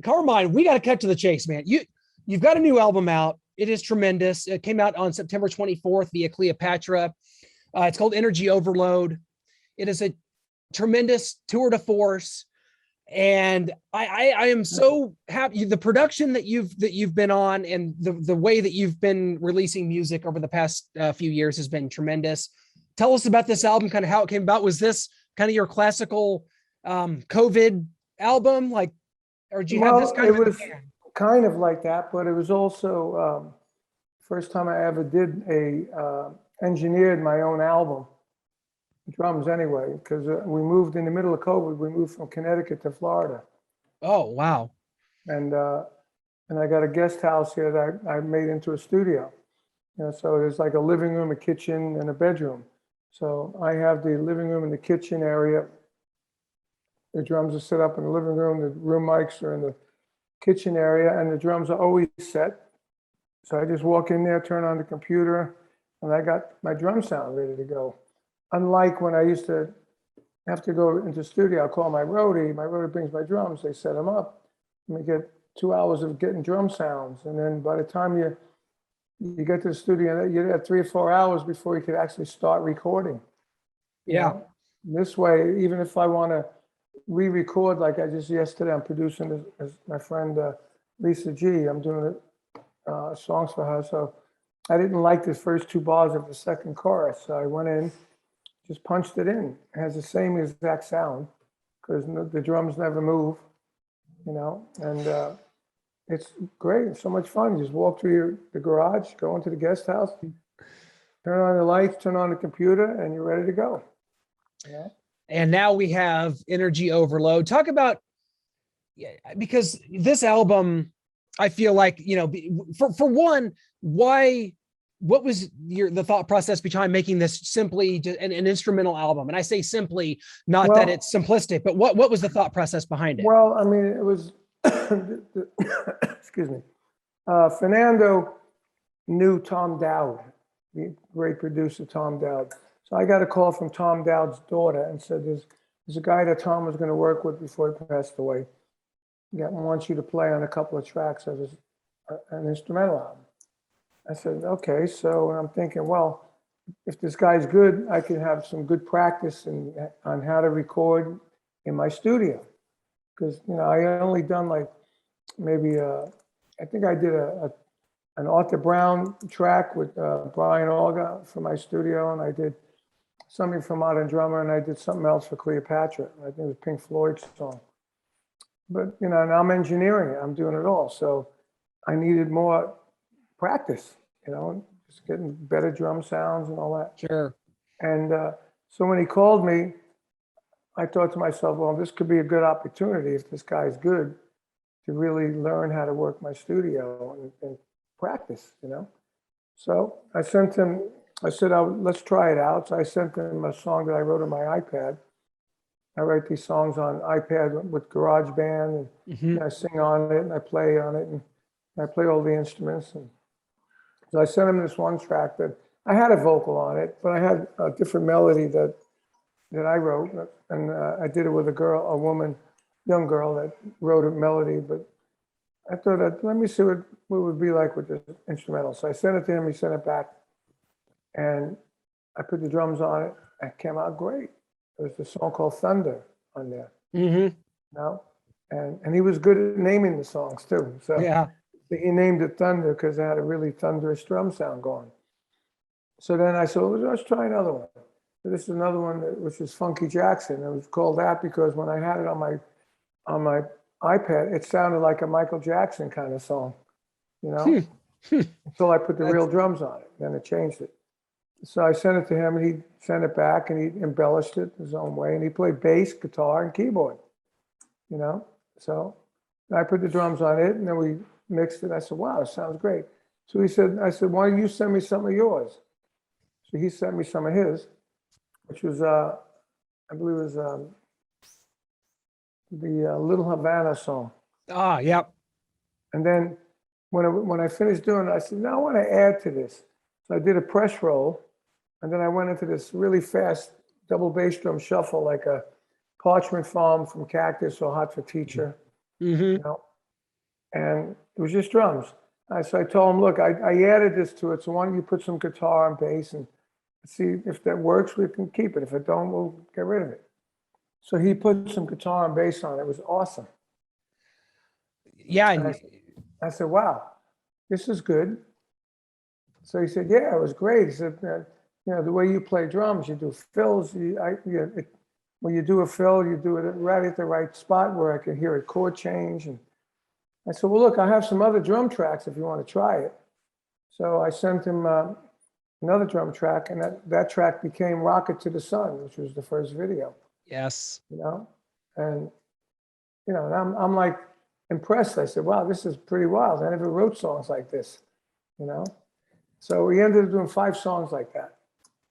Carmine, we got to cut to the chase, man. You've got a new album out. It is tremendous. It came out on September 24th via Cleopatra. It's called Energy Overload. It is a tremendous tour de force. And I am so happy. The production that you've been on and the way that you've been releasing music over the past few years has been tremendous. Tell us about this album, kind of how it came about. Was this kind of your classical COVID album, like, or do you have this kind of? It was kind of like that, but it was also first time I ever did engineered my own album. Drums anyway, because we moved in the middle of COVID. We moved from Connecticut to Florida. Oh, wow. And I got a guest house here that I made into a studio. So there's like a living room, a kitchen, and a bedroom. So I have the living room and the kitchen area. The drums are set up in the living room. The room mics are in the kitchen area, and the drums are always set. So I just walk in there, turn on the computer, and I got my drum sound ready to go. Unlike when I used to have to go into the studio, I'll call my roadie. My roadie brings my drums. They set them up. And we get 2 hours of getting drum sounds. And then by the time you get to the studio, you're there 3 or 4 hours before you could actually start recording. Yeah. This way, even if I want to re-record, like I just yesterday, I'm producing as my friend Lisa G. I'm doing songs for her. So I didn't like the first 2 bars of the second chorus. So I went in, just punched it in. It has the same exact sound because the drums never move, and it's great. It's so much fun. You just walk through the garage, go into the guest house, turn on the lights, turn on the computer, and you're ready to go. Yeah. And now we have Energy Overload. Talk about, because this album, I feel like, for one, what was the thought process behind making this simply an instrumental album? And I say simply, not that it's simplistic, but what was the thought process behind it? Well, I mean, it was, excuse me. Fernando knew Tom Dowd, the great producer, Tom Dowd. So I got a call from Tom Dowd's daughter and said, there's a guy that Tom was going to work with before he passed away. He wants you to play on a couple of tracks of an instrumental album. I said, okay. So I'm thinking, well, if this guy's good, I can have some good practice on how to record in my studio. Because, I only done like maybe, I think I did an Arthur Brown track with Brian Olga for my studio, and I did something for Modern Drummer, and I did something else for Cleopatra. I think it was Pink Floyd's song. But, and I'm engineering it. I'm doing it all. So I needed more practice, just getting better drum sounds and all that. Sure. And so when he called me, I thought to myself, well, this could be a good opportunity if this guy's good to really learn how to work my studio and practice, So I sent him, I said, let's try it out. So I sent him a song that I wrote on my iPad. I write these songs on iPad with GarageBand, and I sing on it, and I play on it, and I play all the instruments. And so I sent him this one track that I had a vocal on it, but I had a different melody that I wrote, and I did it with young girl that wrote a melody. But I thought, let me see what it would be like with this instrumental. So I sent it to him. He sent it back, and I put the drums on it. It came out great. There was a song called Thunder on there. And he was good at naming the songs too. So yeah. He named it Thunder because it had a really thunderous drum sound going. So then I said, well, let's try another one. So this is another one which is Funky Jackson. It was called that because when I had it on my iPad, it sounded like a Michael Jackson kind of song, until I put the real drums on it. Then it changed it. So I sent it to him, and he sent it back, and he embellished it his own way, and he played bass, guitar, and keyboard. So I put the drums on it, and then we mixed it. I said, wow, it sounds great. So I said, why don't you send me some of yours? So he sent me some of his, which was, I believe it was the Little Havana song. Ah, yep. And then when I finished doing it, I said, now I want to add to this. So I did a press roll, and then I went into this really fast double bass drum shuffle, like a Parchment Farm from Cactus or Hot for Teacher. and it was just drums. So I told him, look, I added this to it, so why don't you put some guitar and bass and see if that works, we can keep it. If it don't, we'll get rid of it. So he put some guitar and bass on it. It was awesome. Yeah. And I said, wow, this is good. So he said, yeah, it was great. He said, you know, the way you play drums, you do fills. When you do a fill, you do it right at the right spot where I can hear a chord change. And I said, well, look, I have some other drum tracks if you want to try it. So I sent him another drum track, and that track became Rocket to the Sun, which was the first video. Yes. You know, and you know, and I'm like impressed. I said, wow, this is pretty wild. I never wrote songs like this, you know. So we ended up doing 5 songs like that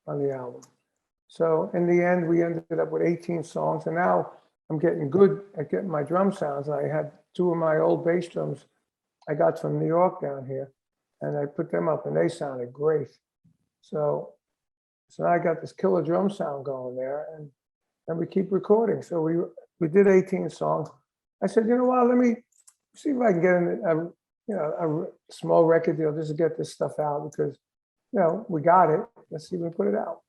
on the album. So in the end, we ended up with 18 songs, and now I'm getting good at getting my drum sounds. I had 2 of my old bass drums I got from New York down here, and I put them up, and they sounded great. So now I got this killer drum sound going there, and we keep recording. So we did 18 songs. I said, you know what? Let me see if I can get in a small record deal just to get this stuff out, because you know we got it. Let's see if we can put it out.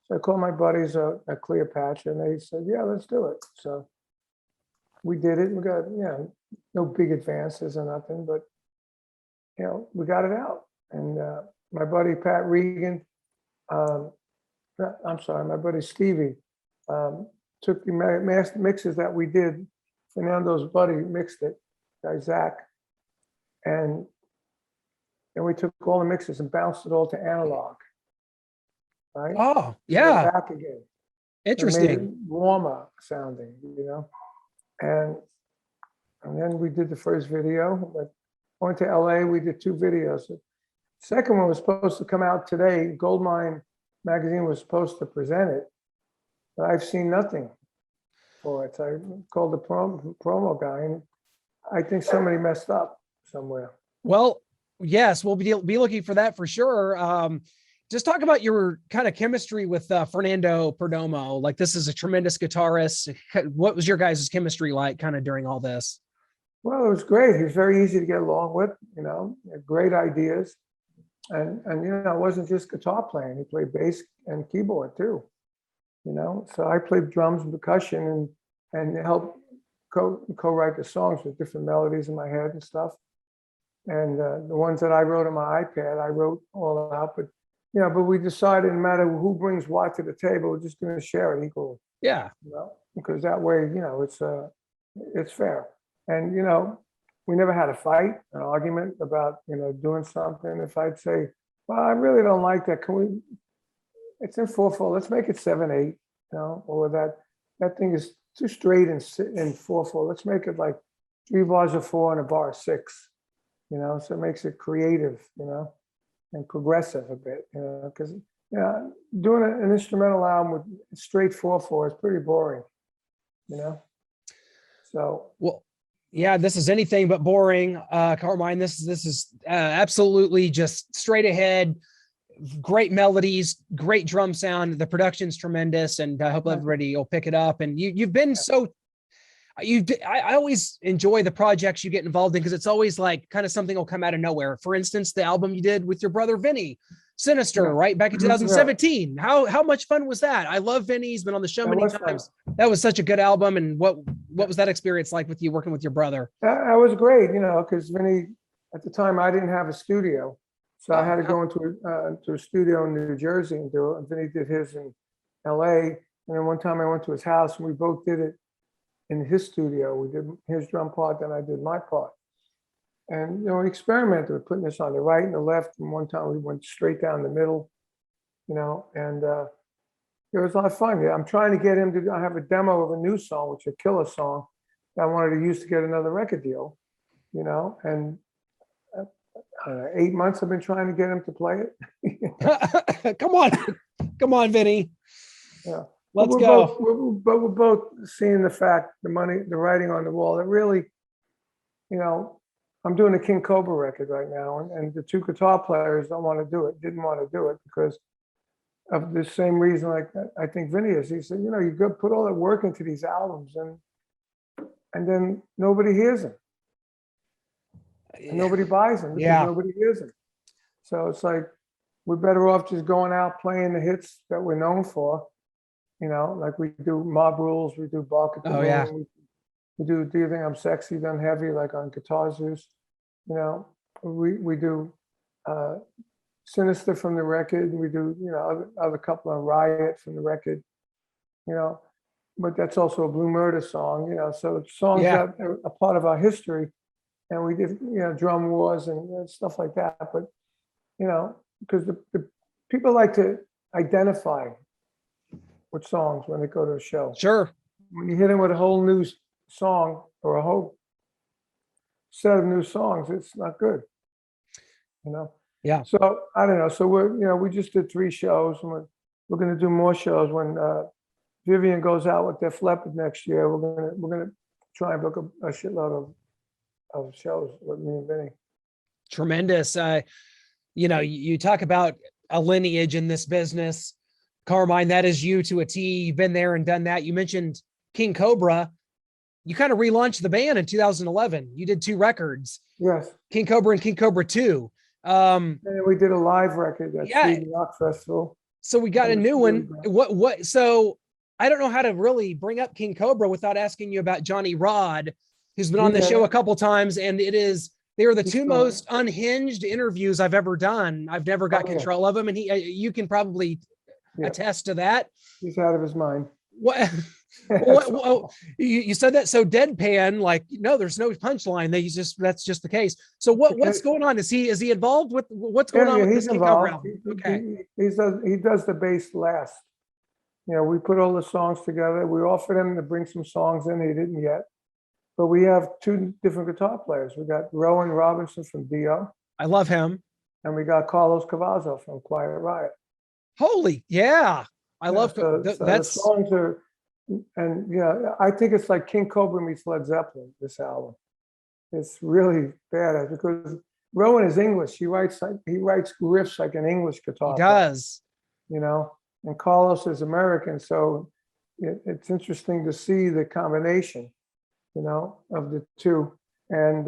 So I called my buddies at Cleopatra, and they said, yeah, let's do it. So we did it. We got, you know, no big advances or nothing, but you know, we got it out. And my buddy Pat Regan, I'm sorry, my buddy Stevie took the mixes that we did. Fernando's buddy mixed it, guy Zach, and we took all the mixes and bounced it all to analog. Right? Oh, yeah. Back again. Interesting. Made it warmer sounding, you know. And then we did the first video. Went to LA, we did 2 videos. The second one was supposed to come out today. Goldmine magazine was supposed to present it, but I've seen nothing for it. So I called the promo guy, and I think somebody messed up somewhere. Well, yes, we'll be looking for that for sure. Just talk about your kind of chemistry with Fernando Perdomo. Like, this is a tremendous guitarist. What was your guys' chemistry like kind of during all this? Well, it was great. He was very easy to get along with, you know, great ideas. And you know, it wasn't just guitar playing. He played bass and keyboard too, you know. So I played drums and percussion and helped co-write the songs with different melodies in my head and stuff. And the ones that I wrote on my iPad, I wrote all out. But you know, but we decided no matter who brings what to the table, we're just going to share it equally. Yeah. You know, because that way, you know, it's fair. And you know, we never had a fight, an argument about, you know, doing something. If I'd say, well, I really don't like that, can we? It's in 4/4. Let's make it 7/8. You know, or that thing is too straight in 4/4. Let's make it like 3 bars of 4 and a bar of 6. You know, so it makes it creative. You know. And progressive a bit, you know, because you know, doing an instrumental album with straight 4/4 is pretty boring, you know. So well, yeah, this is anything but boring, Carmine. This is absolutely just straight ahead. Great melodies, great drum sound. The production's tremendous, and I hope everybody will pick it up. And you've been so. I always enjoy the projects you get involved in because it's always like kind of something will come out of nowhere. For instance, the album you did with your brother Vinnie Sinister, right back in 2017. Yeah. How much fun was that? I love Vinnie. He's been on the show many times. Fun. That was such a good album. And what was that experience like with you working with your brother? That was great, you know, because Vinnie, at the time I didn't have a studio, so I had to go into a studio in New Jersey and do it. And Vinnie did his in LA, and then one time I went to his house and we both did it in his studio. We did his drum part, then I did my part. And, you know, we experimented with putting this on the right and the left. And one time we went straight down the middle, you know, and it was a lot of fun. Yeah, I'm trying to get him to, I have a demo of a new song, which is a killer song that I wanted to use to get another record deal, you know, and 8 months I've been trying to get him to play it. Come on, Vinnie. Yeah. Let's go. We're both seeing the fact, the writing on the wall. That really, you know, I'm doing a King Kobra record right now, and the 2 guitar players didn't want to do it because of the same reason. Like I think Vinny is. He said, you know, you go put all that work into these albums, and then nobody hears them. and nobody buys them because Yeah. nobody hears them. So it's like, we're better off just going out playing the hits that we're known for, like we do Mob Rules, we do Bark at the Oh, yeah. Moon, we do Do You Think I'm Sexy Done Heavy, like on Guitar Zeus, we do Sinister from the record, we do, other couple of Riot from the record, but that's also a Blue Murder song, so it's songs Yeah. that are a part of our history. And we did, drum wars and stuff like that. But, because the people like to identify with songs when they go to a show. Sure. When you hit them with a whole new song or a whole set of new songs, it's not good, Yeah. So I don't know. So we just did 3 shows, and we're going to do more shows when Vivian goes out with Def Leppard next year. We're gonna try and book a shitload of shows with me and Vinny. Tremendous. You talk about a lineage in this business, Carmine, that is you to a T. You've been there and done that. You mentioned King Kobra. You kind of relaunched the band in 2011. You did 2 records. Yes. King Kobra and King Kobra 2. And we did a live record at Yeah. Sweden Rock Festival. So we got a new one. So I don't know how to really bring up King Kobra without asking you about Johnny Rod, who's been on the show a couple times, and they are the 2 most unhinged interviews I've ever done. I've never got control of him, and you can probably attest to that. He's out of his mind. What? You said that so deadpan, like, no, there's no punchline. That's just the case. So what's going on? Is he involved with what's going on with he's this King involved. Kobra album? Okay. He does the bass last. We put all the songs together. We offered him to bring some songs in. He didn't yet. But we have 2 different guitar players. We got Rowan Robinson from Dio. I love him. And we got Carlos Cavazo from Quiet Riot. Holy, yeah. I love that's the songs are, and I think it's like King Kobra meets Led Zeppelin, this album. It's really badass because Rowan is English. He writes riffs like an English guitar player. He does. And Carlos is American, so it's interesting to see the combination, of the 2. And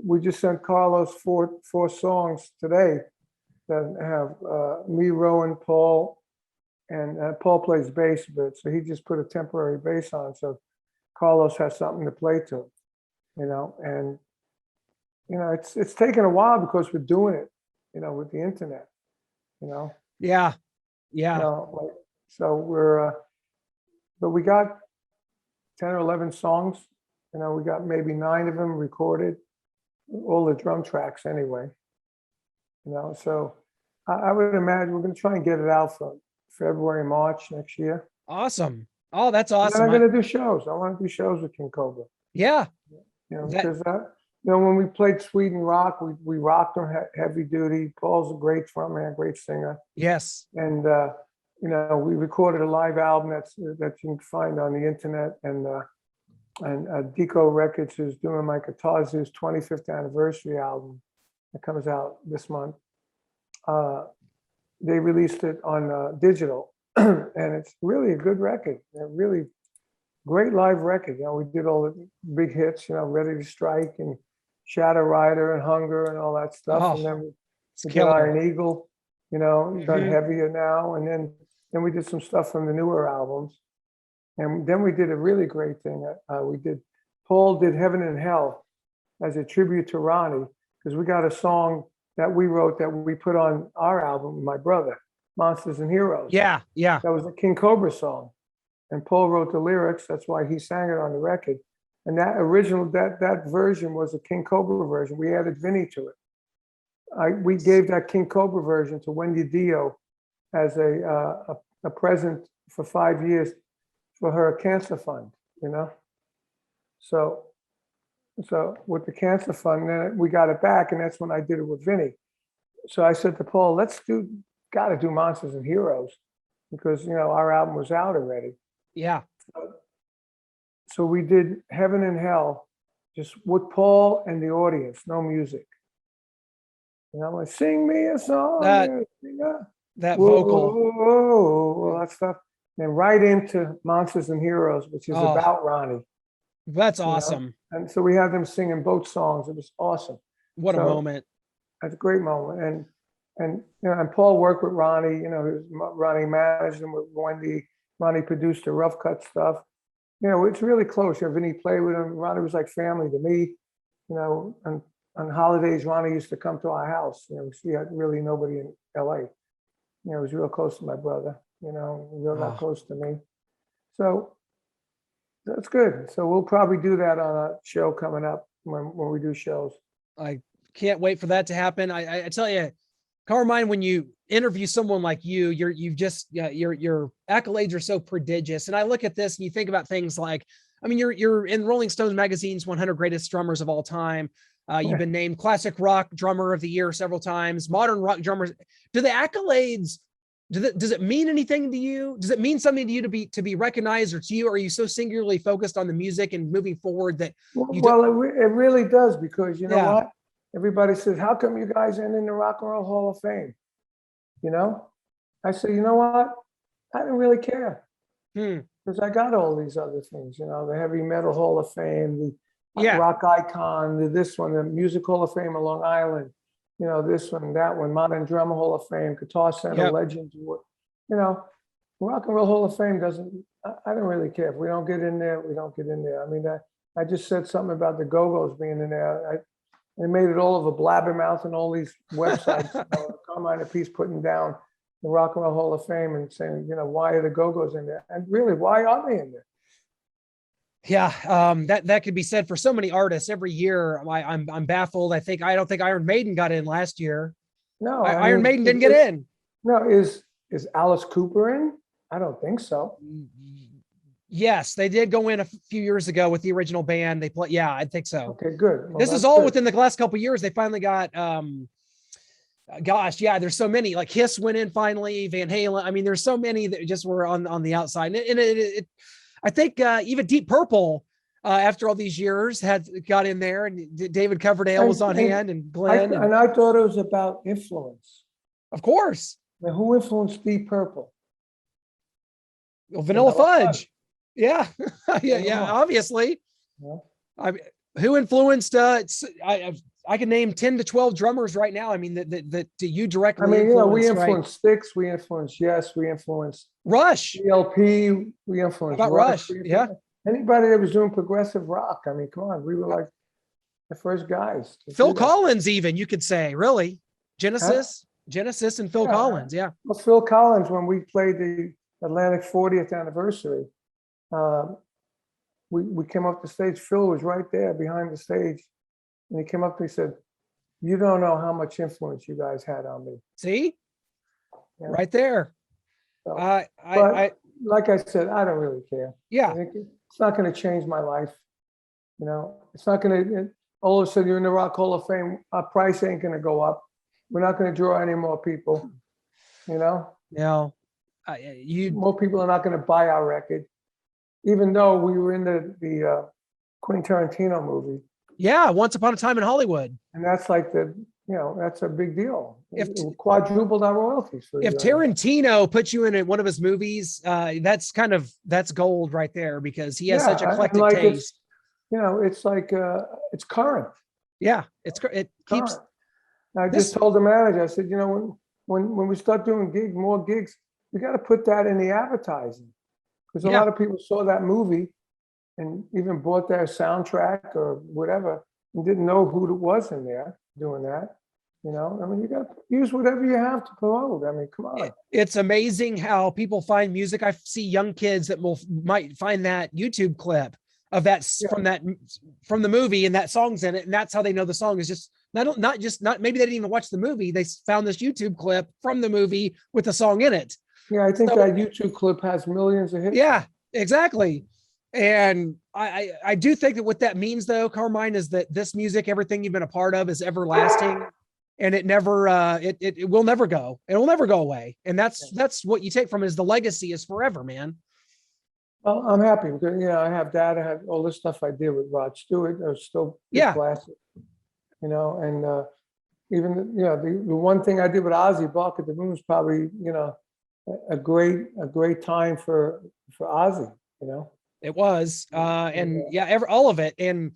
we just sent Carlos 4 songs today that have me, Rowan, Paul, and Paul plays bass a bit, so he just put a temporary bass on, so Carlos has something to play to, and it's taken a while because we're doing it, with the internet, Yeah. So we're, but we got 10 or 11 songs, we got maybe 9 of them recorded, all the drum tracks anyway, so I would imagine we're going to try and get it out for February, March next year. Awesome. Oh, that's awesome. And I'm going to do shows. I want to do shows with King Kobra. Yeah. Because when we played Sweden Rock, we rocked them heavy duty. Paul's a great frontman, great singer. Yes. And we recorded a live album that you can find on the internet, and Deco Records is doing my Guitar Zeus 25th anniversary album that comes out this month. They released it on digital, and it's really a good record. A really great live record. We did all the big hits, Ready to Strike and Shadow Rider and Hunger and all that stuff. And then we did Iron Eagle, done heavier now. And then we did some stuff from the newer albums. And then we did a really great thing. Paul did Heaven and Hell as a tribute to Ronnie, because we got a song that we wrote that we put on our album, my brother, Monsters and Heroes. Yeah. That was a King Kobra song. And Paul wrote the lyrics. That's why he sang it on the record. And that original, that version was a King Kobra version. We added Vinnie to it. We gave that King Kobra version to Wendy Dio as a present for 5 years for her cancer fund, So with the cancer fund, then we got it back, and that's when I did it with Vinnie. So I said to Paul, got to do Monsters and Heroes, because our album was out already. Yeah. So we did Heaven and Hell, just with Paul and the audience, no music. And I'm like, sing me a song. That vocal. All that stuff. And right into Monsters and Heroes, which is about Ronnie. That's awesome. And so we had them singing both songs. It was awesome. What a So moment. that's a great moment. And and Paul worked with Ronnie. Ronnie managed him with Wendy. Ronnie produced the Rough Cut stuff. It's really close. Vinny played with him. Ronnie was like family to me. And on holidays, Ronnie used to come to our house. She had really nobody in LA. He was real close to my brother, real not close to me. So that's good. So we'll probably do that on a show coming up when we do shows. I can't wait for that to happen. I tell you, Carmine, when you interview someone like you, your accolades are so prodigious. And I look at this and you think about things like, you're in Rolling Stone magazine's 100 greatest drummers of all time. You've been named classic rock drummer of the year several times, modern rock drummers. Do the accolades, does it mean anything to you? Does it mean something to you to be recognized, or to you? Or are you so singularly focused on the music and moving forward that you it really does, because you know what? Everybody says, how come you guys ain't in the Rock and Roll Hall of Fame? I say, you know what? I don't really care. Because I got all these other things, the Heavy Metal Hall of Fame, the Rock Icon, this one, the Music Hall of Fame of Long Island, this one, that one, Modern Drum Hall of Fame, Guitar Center Legends. Rock and Roll Hall of Fame I don't really care. If we don't get in there, we don't get in there. I just said something about the Go-Go's being in there. They made it all over Blabbermouth and all these websites. Carmine Appice putting down the Rock and Roll Hall of Fame and saying, why are the Go-Go's in there? And really, why are they in there? Yeah, that could be said for so many artists every year. I'm baffled. I don't think Iron Maiden got in last year. No, Iron Maiden didn't get in. No, is Alice Cooper in? I don't think so. Yes, they did go in a few years ago with the original band. They play. Yeah, I think so. Okay, good. This is all within the last couple of years. They finally got. There's so many. Like Kiss went in finally. Van Halen. There's so many that just were on the outside. And I think even Deep Purple, after all these years, got in there, and David Coverdale was on hand, and Glenn. And I thought it was about influence. Of course. Now, who influenced Deep Purple? Well, Vanilla Fudge. Yeah. yeah, obviously. Yeah. Who influenced I can name 10 to 12 drummers right now. That you directly we influenced Styx, we influenced Yes, we influenced Rush. ELP, we influenced Rush. Yeah. Anybody that was doing progressive rock. Come on, we were like the first guys. Phil Collins, even, you could say, really. Genesis and Phil Collins. Yeah. Well, Phil Collins, when we played the Atlantic 40th anniversary, we came up the stage. Phil was right there behind the stage, and he came up to me and said, "You don't know how much influence you guys had on me." See, right there. So, like I said, I don't really care. Yeah, it's not going to change my life. It's not going to. All of a sudden, you're in the Rock Hall of Fame. Our price ain't going to go up. We're not going to draw any more people. No. More people are not going to buy our record. Even though we were in the Quentin Tarantino movie. Yeah, Once Upon a Time in Hollywood. And that's like that's a big deal. It quadrupled our royalties. If Tarantino puts you in one of his movies, that's gold right there, because he has such eclectic taste. It's like it's current. Yeah, it keeps. I just told the manager, I said, when we start doing more gigs, we got to put that in the advertising. Because a lot of people saw that movie and even bought their soundtrack or whatever and didn't know who it was in there doing that. You got to use whatever you have to promote. Come on. It's amazing how people find music. I see young kids that might find that YouTube clip of that from the movie, and that song's in it, and that's how they know the song is just not maybe they didn't even watch the movie. They found this YouTube clip from the movie with the song in it. Yeah, I think that YouTube clip has millions of hits. Yeah, exactly. And I do think that what that means, though, Carmine, is that this music, everything you've been a part of, is everlasting, and it never it will never go. It will never go away. And that's what you take from it, is the legacy is forever, man. Well, I'm happy because I have that. I have all this stuff I did with Rod Stewart. Are still classic. And even the one thing I did with Aussie, Bark at the Moon, is probably a great time for Aussie. It was, and all of it. And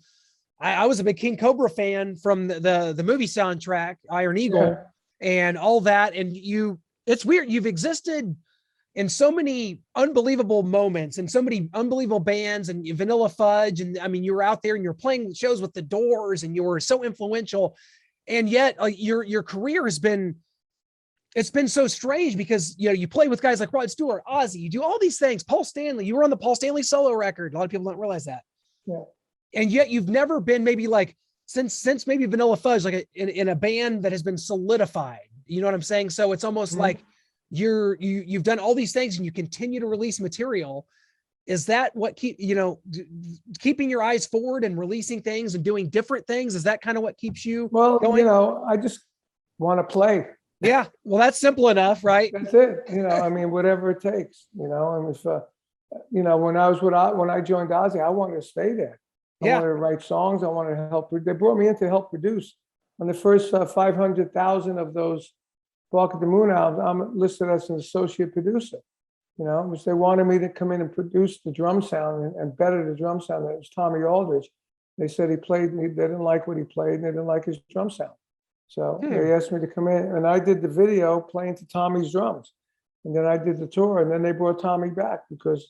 I was a big King Kobra fan from the movie soundtrack, Iron Eagle, and all that. And it's weird. You've existed in so many unbelievable moments and so many unbelievable bands and Vanilla Fudge. And I mean, you were out there and you're playing shows with the Doors and you were so influential. And yet your career has been, it's been so strange because, you know, you play with guys like Rod Stewart, Aussie, you do all these things. Paul Stanley, you were on the Paul Stanley solo record. A lot of people don't realize that. Yeah. And yet you've never been maybe like, since maybe Vanilla Fudge, like in a band that has been solidified, you know what I'm saying? So it's almost like you've done all these things and you continue to release material. Is that what keeping your eyes forward and releasing things and doing different things? Is that kind of what keeps you going? You know, I just want to play. Yeah. Well, that's simple enough, right? That's it. You know, I mean, whatever it takes, you know, and if, you know, when I joined Aussie, I wanted to stay there. I wanted to write songs. I wanted to help. They brought me in to help produce. On the first 500,000 of those Bark at the Moon albums, I'm listed as an associate producer, you know, which they wanted me to come in and produce the drum sound and better the drum sound. It was Tommy Aldridge. They said they didn't like what he played and they didn't like his drum sound. So they asked me to come in and I did the video playing to Tommy's drums. And then I did the tour and then they brought Tommy back because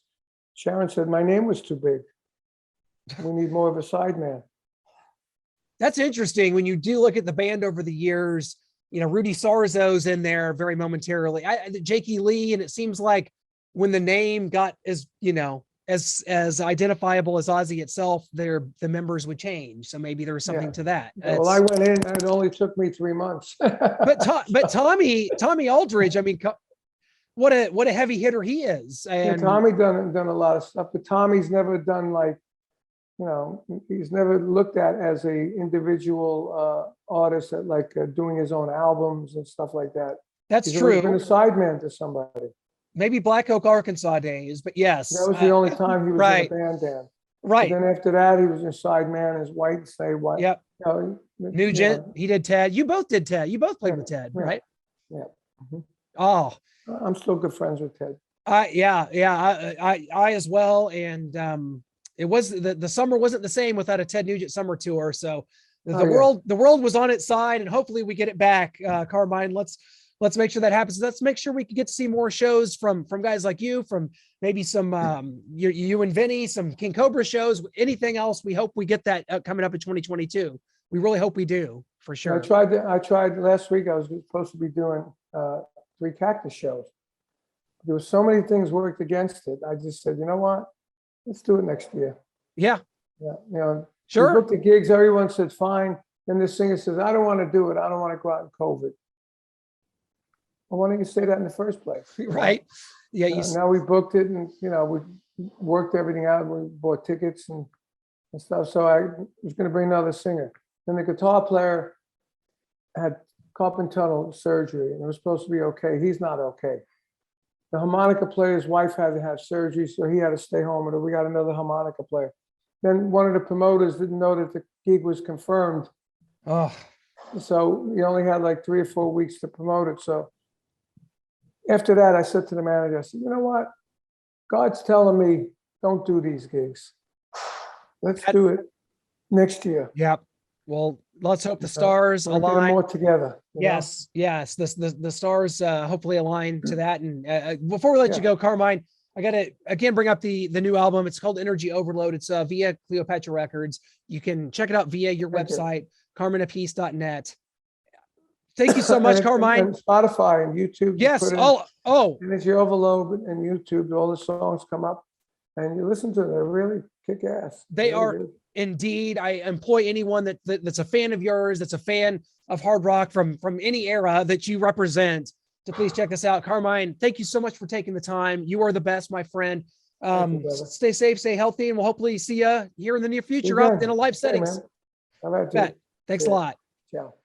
Sharon said my name was too big. We need more of a sideman. That's interesting. When you do look at the band over the years, you know, Rudy Sarzo's in there very momentarily. Jakey Lee, and it seems like when the name got as, you know, as identifiable as Aussie itself, the members would change. So maybe there was something to that. Well, I went in and it only took me 3 months. but Tommy Aldridge, I mean, what a heavy hitter he is. And Tommy done a lot of stuff, but Tommy's never done like, you know, he's never looked at as a individual artist that like doing his own albums and stuff like that. That's he's true. He's been a sideman to somebody. Maybe Black Oak, Arkansas days, but yes. That was the only time he was in a band then. Right. And then after that, he was a sideman as White Say White. Yep. You know, Nugent, he did Ted. You both did Ted. You both played with Ted, right? Yeah. Oh. I'm still good friends with Ted. I as well. And it was the summer wasn't the same without a Ted Nugent summer tour. So the world was on its side, and hopefully we get it back. Carmine, let's make sure that happens. Let's make sure we can get to see more shows from guys like you, from maybe some you and Vinnie, some King Kobra shows, anything else. We hope we get that coming up in 2022. We really hope we do, for sure. I tried last week. I was supposed to be doing 3 Cactus shows. There were so many things worked against it. I just said, you know what? Let's do it next year. Yeah. Yeah. You know, sure. We booked the gigs. Everyone said, fine. Then the singer says, I don't want to do it. I don't want to go out in COVID. Well, why don't you say that in the first place? Right. Yeah. Now we booked it and, you know, we worked everything out. We bought tickets and stuff. So I was going to bring another singer. Then the guitar player had carpal tunnel surgery and it was supposed to be okay. He's not okay. The harmonica player's wife had to have surgery, so he had to stay home, and we got another harmonica player. Then one of the promoters didn't know that the gig was confirmed. Oh. So he only had like 3 or 4 weeks to promote it. So after that, I said to the manager, I said, you know what? God's telling me, don't do these gigs. Let's do it next year. Yeah. Well, let's hope the stars align more together. Yes. The stars hopefully align to that. And before we let you go, Carmine, I got to again bring up the new album. It's called Energy Overload. It's via Cleopatra Records. You can check it out via your website, carmineappice.net. Thank you so much, Carmine. And Spotify and YouTube. Yes. Energy Overload and YouTube. All the songs come up, and you listen to them. They're really kick ass. They are. Indeed, I employ anyone that's a fan of yours, that's a fan of hard rock from any era that you represent, to please check us out. Carmine, thank you so much for taking the time. You are the best, my friend. Stay safe, stay healthy, and we'll hopefully see you here in the near future out in a live setting. All right, Thanks a lot. Ciao.